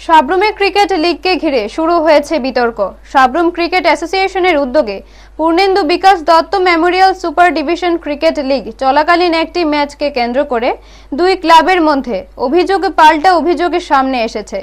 সাব্রুমে cricket লিগকে ঘিরে শুরু হয়েছে বিতর্ক। সাব্রুম ক্রিকেট অ্যাসোসিয়েশনের উদ্যোগে Purnendu Bikash Dutta memorial super division cricket league চলাকালীন একটি ম্যাচকে কেন্দ্র করে দুই ক্লাবের মধ্যে অভিযোগে পাল্টা অভিযোগের সামনে এসেছে।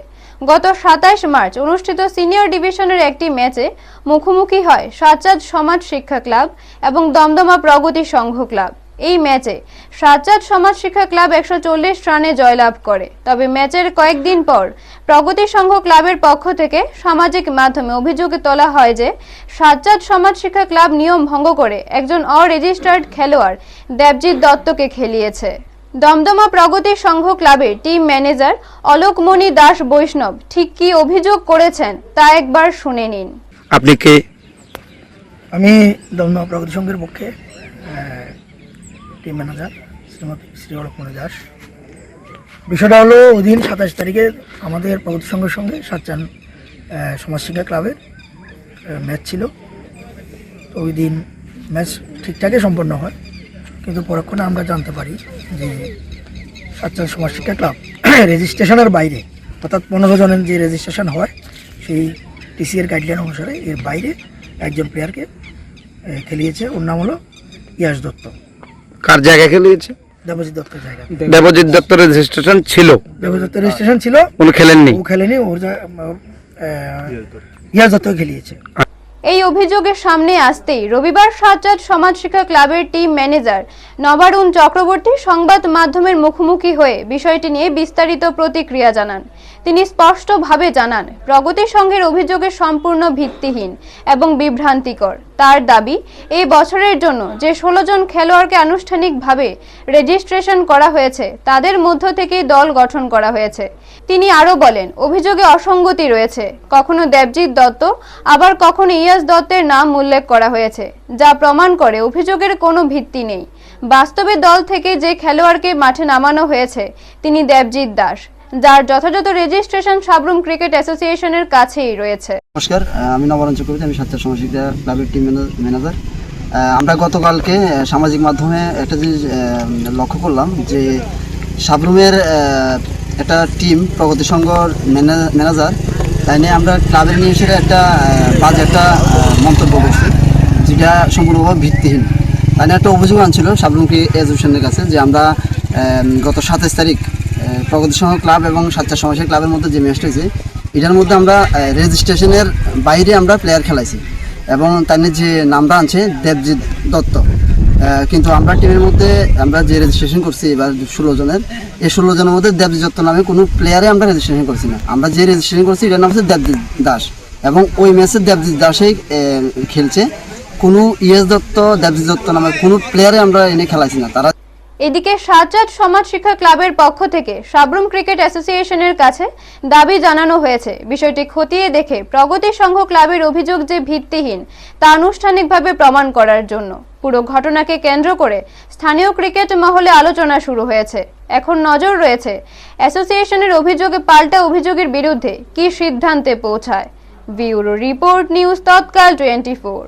গত 27 মার্চ অনুষ্ঠিত সিনিয়র ডিভিশনের একটি ম্যাচে মুখোমুখি হয় সাজ্জাদ সমাজ শিক্ষা ক্লাব এবং দমদমা প্রগতি সংঘ ক্লাব। এই ম্যাচে সাজ্জাদ সমাজ শিক্ষা ক্লাব 140 রানে জয়লাভ করে। তবে ম্যাচের কয়েকদিন পর প্রগতি সংঘ ক্লাবের পক্ষ থেকে সামাজিক মাধ্যমে অভিযোগ তোলা হয় যে সাজ্জাদ সমাজ শিক্ষা ক্লাব নিয়ম ভঙ্গ করে একজন অরেজিস্টার্ড খেলোয়াড় দেবজিৎ দত্তকে খেলিয়েছে। দমদমা প্রগতি সংঘ ক্লাবের টিম ম্যানেজার অলোকমণি দাস বৈষ্ণব ঠিক কি অভিযোগ করেছেন তা একবার শুনে নিন। আপনি কে? আমি দমদমা প্রগতি সংঘের পক্ষে টিম ম্যানেজার শ্রীমতী শ্রী অলোকমণি দাস। বিষয়টা হলো ওই দিন 27 তারিখে আমাদের প্রগতি সংঘের সঙ্গে সাজ্জাদ সমাজ শিক্ষা ক্লাবের ম্যাচ ছিল। তো ওই দিন ম্যাচ ঠিকঠাকই সম্পন্ন হয়, কিন্তু পরক্ষণে আমরা জানতে পারি যে সাজ্জাদ সমাজ শিক্ষা ক্লাব রেজিস্ট্রেশনের বাইরে, অর্থাৎ 15 জনের যে রেজিস্ট্রেশন হয় সেই টিসিএর গাইডলাইন অনুসারে এর বাইরে একজন প্লেয়ারকে খেলিয়েছে। ওর নাম হলো ইয়াস দত্ত। কার জায়গায় খেলিয়েছে? দেবজিৎ দত্তের জায়গা। দেবজিৎ দত্তের রেজিস্ট্রেশন ছিল? দেবজিৎ দত্তের রেজিস্ট্রেশন ছিল, উনি খেলেননি। ও খেলেনি, ওর ইয়াস দত্ত খেলিয়েছে। এই অভিযোগের সামনে আসতেই রবিবার সাজ্জাদ সমাজ শিক্ষা ক্লাবের টিম ম্যানেজার নবারুণ চক্রবর্তী সংবাদ মাধ্যমের মুখোমুখি হয়ে বিষয়টি নিয়ে বিস্তারিত প্রতিক্রিয়া জানান। তিনি স্পষ্টভাবে জানান, প্রগতি সংঘের অভিযোগের সম্পূর্ণ ভিত্তিহীন এবং বিভ্রান্তিকর। তার দাবি, এই বছরের জন্য যে 16 জন খেলোয়াড়কে আনুষ্ঠানিকভাবে রেজিস্ট্রেশন করা হয়েছে তাদের মধ্য থেকেই দল গঠন করা হয়েছে। তিনি আরও বলেন, অভিযোগে অসঙ্গতি রয়েছে। কখনো দেবজিৎ দত্ত আবার কখনো ইয়াস দত্তের নাম উল্লেখ করা হয়েছে, যা প্রমাণ করে অভিযোগের কোনো ভিত্তি নেই। বাস্তবে দল থেকে যে খেলোয়াড়কে মাঠে নামানো হয়েছে তিনি দেবজিৎ দাস, যার যথাযথ রেজিস্ট্রেশন সাব্রুম ক্রিকেট অ্যাসোসিয়েশনের কাছেই রয়েছে। নমস্কার, আমি নবারুণ চক্রবর্তী, আমি সাজ্জাদ সমাজ শিক্ষা ক্লাবের টিম ম্যানেজার। আমরা গতকালকে সামাজিক মাধ্যমে একটা জিনিস লক্ষ্য করলাম যে সাব্রুমের একটা টিম প্রগতি সংঘর ম্যানেজার, তাই নিয়ে আমরা ক্লাবের নিয়ে সেটা একটা বাজে একটা মন্তব্য করছি, যেটা সম্পূর্ণভাবে ভিত্তিহীন। তাই নিয়ে একটা অভিযোগ আনছিল সাব্রুম অ্যাসোসিয়েশনের কাছে যে আমরা গত 27 তারিখ প্রগতি সংঘ ক্লাব এবং সাজ্জাদ সমাজ শিক্ষা ক্লাবের মধ্যে যে ম্যাচটা হয়েছে এটার মধ্যে আমরা রেজিস্ট্রেশনের বাইরে আমরা প্লেয়ার খেলাইছি এবং তার যে নামটা আনছে দেবজিৎ দত্ত। কিন্তু আমরা টিমের মধ্যে আমরা যে রেজিস্ট্রেশন করছি এবার 16 জনের, এই 16 জনের মধ্যে দেবজিৎ দত্ত নামে কোনো প্লেয়ারে আমরা রেজিস্ট্রেশন করছি না। আমরা যে রেজিস্ট্রেশন করছি এটার নাম হচ্ছে দেবজিৎ দাস এবং ওই ম্যাচে দেবজিৎ দাসেই খেলছে। কোনো ইয়াস দত্ত, দেবজিৎ দত্ত নামে কোনো প্লেয়ারে আমরা এনে খেলাইছি না। তারা এদিকে সাজ্জাদ সমাজ শিক্ষা ক্লাবের পক্ষ থেকে সাব্রুম ক্রিকেট অ্যাসোসিয়েশনের কাছে দাবি জানানো হয়েছে বিষয়টি খতিয়ে দেখে প্রগতি সংঘ ক্লাবের অভিযোগ যে ভিত্তিহীন তা আনুষ্ঠানিকভাবে প্রমাণ করার জন্য। পুরো ঘটনাকে কেন্দ্র করে স্থানীয় ক্রিকেট মহলে আলোচনা শুরু হয়েছে। এখন নজর রয়েছে অ্যাসোসিয়েশনের অভিযোগে পাল্টা অভিযোগের বিরুদ্ধে কি সিদ্ধান্তে পৌঁছায়। ব্যুরো রিপোর্ট, নিউজ তৎকাল 24।